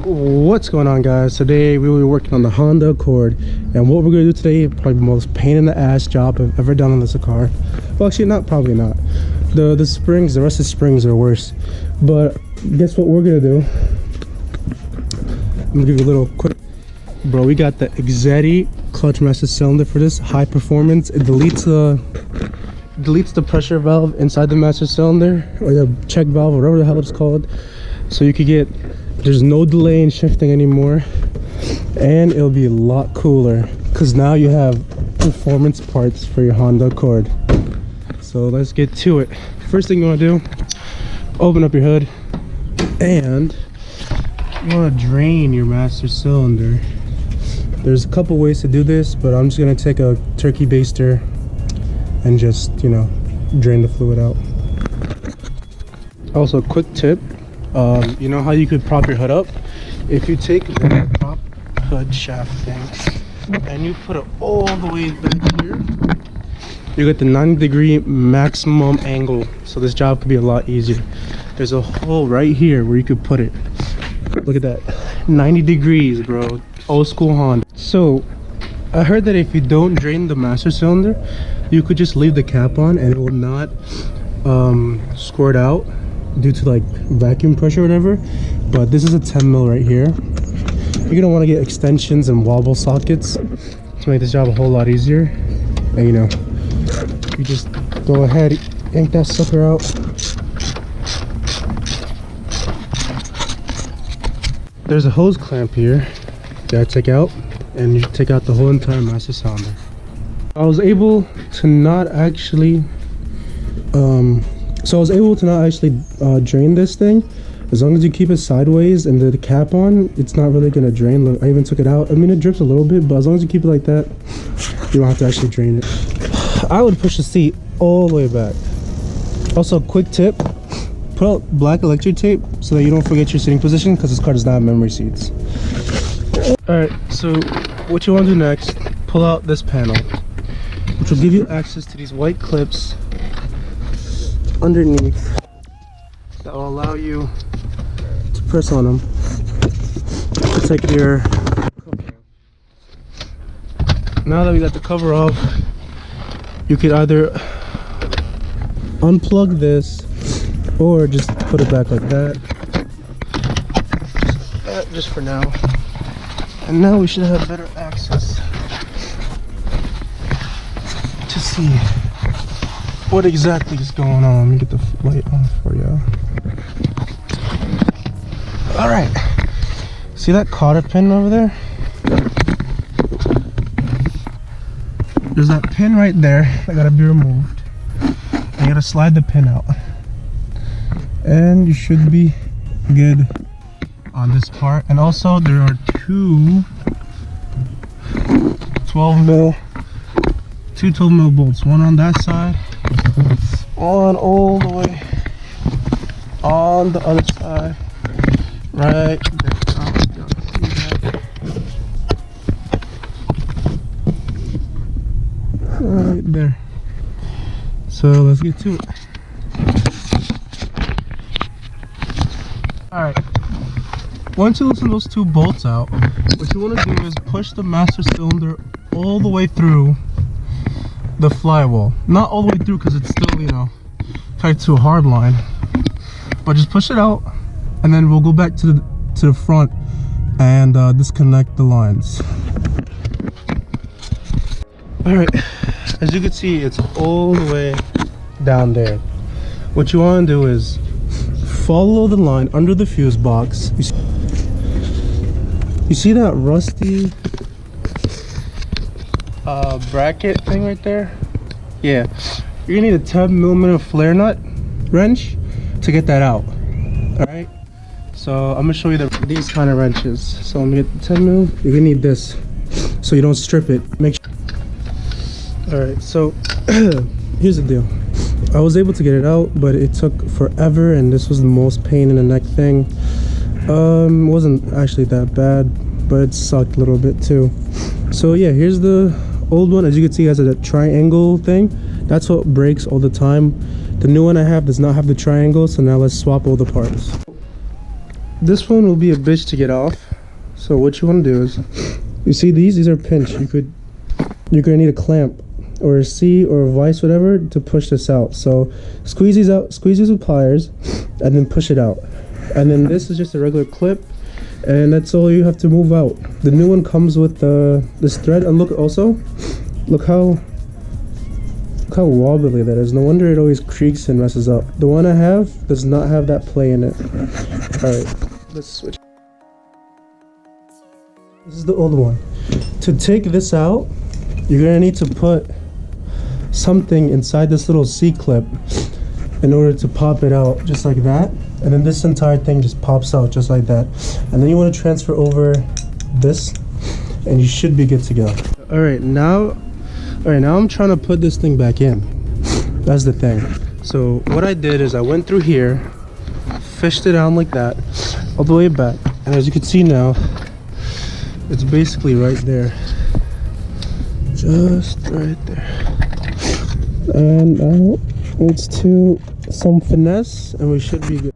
What's going on, guys? Today we will be working on the Honda Accord, and what we're going to do today, probably the most pain in the ass job I've ever done on this car. Well, actually probably not. The springs, the rest of the springs are worse, but guess what we're going to do? I'm going to give you a little quick, bro. We got the Exedy clutch master cylinder for this high performance. It deletes the pressure valve inside the master cylinder, or the check valve, or whatever the hell it's called, so you could get, there's no delay in shifting anymore, and it'll be a lot cooler because now you have performance parts for your Honda Accord. So let's get to it. First thing you want to do, open up your hood, and you want to drain your master cylinder. There's a couple ways to do this, but I'm just going to take a turkey baster and just, you know, drain the fluid out. Also, quick tip, you know how you could prop your hood up? If you take the prop hood shaft thing and you put it all the way back here, you get the 90-degree maximum angle, so this job could be a lot easier. There's a hole right here where you could put it. Look at that, 90 degrees, bro. Old school Honda. So I heard that if you don't drain the master cylinder, you could just leave the cap on and it will not squirt out due to like vacuum pressure or whatever. But this is a 10 mil right here. You're gonna want to get extensions and wobble sockets to make this job a whole lot easier. And you know, you just go ahead, yank that sucker out. There's a hose clamp here that I take out, and you take out the whole entire master cylinder. I was able to not actually drain this thing. As long as you keep it sideways and the cap on, it's not really gonna drain. Look, I even took it out. I mean, it drips a little bit, but as long as you keep it like that, you don't have to actually drain it. I would push the seat all the way back. Also, quick tip, put out black electric tape so that you don't forget your sitting position, because this car does not have memory seats. Alright, so what you want to do next, pull out this panel, which will give you access to these white clips underneath that will allow you to press on them to take your cover off. Now that we got the cover off, you could either unplug this or just put it back like that. Just for now. And now we should have better access to see what exactly is going on. Let me get the light on for you. Alright. See that cotter pin over there? There's that pin right there that gotta be removed. You gotta slide the pin out. And you should be good on this part. And also there are two 12 mil bolts, one on that side, one all the way on the other side, right there. Right there. So let's get to it. Alright, once you loosen those two bolts out, what you want to do is push the master cylinder all the way through the flywheel. Not all the way through, because it's still, you know, tied to a hard line, but just push it out, and then we'll go back to the front and disconnect the lines. Alright, as you can see, it's all the way down there. What you want to do is follow the line under the fuse box. You see that rusty bracket thing right there? Yeah, you're gonna need a 10mm flare nut wrench to get that out. Alright, so I'm gonna show you these kind of wrenches. So I'm gonna get the 10mm. You're gonna need this so you don't strip it. Make sure. Alright, so here's the deal. I was able to get it out, but it took forever, and this was the most pain in the neck thing. It wasn't actually that bad, but it sucked a little bit too. So yeah, here's the old one. As you can see, it has a triangle thing. That's what breaks all the time. The new one I have does not have the triangle, so now let's swap all the parts. this one will be a bitch to get off. So what you want to do is, you see these are pinch. You're gonna need a clamp or a C or a vise, whatever, to push this out. So squeeze these out, squeeze these with pliers, and then push it out. And then this is just a regular clip, and that's all you have to move out. The new one comes with this thread, and look how wobbly that is. No wonder it always creaks and messes up. The one I have does not have that play in it. Alright, let's switch. This is the old one. To take this out, you're gonna need to put something inside this little C-clip in order to pop it out, just like that. And then this entire thing just pops out just like that. And then you want to transfer over this, and you should be good to go. Alright, now I'm trying to put this thing back in. That's the thing. So what I did is I went through here, fished it down like that, all the way back. And as you can see now, it's basically right there. Just right there. And now it's to some finesse, and we should be good.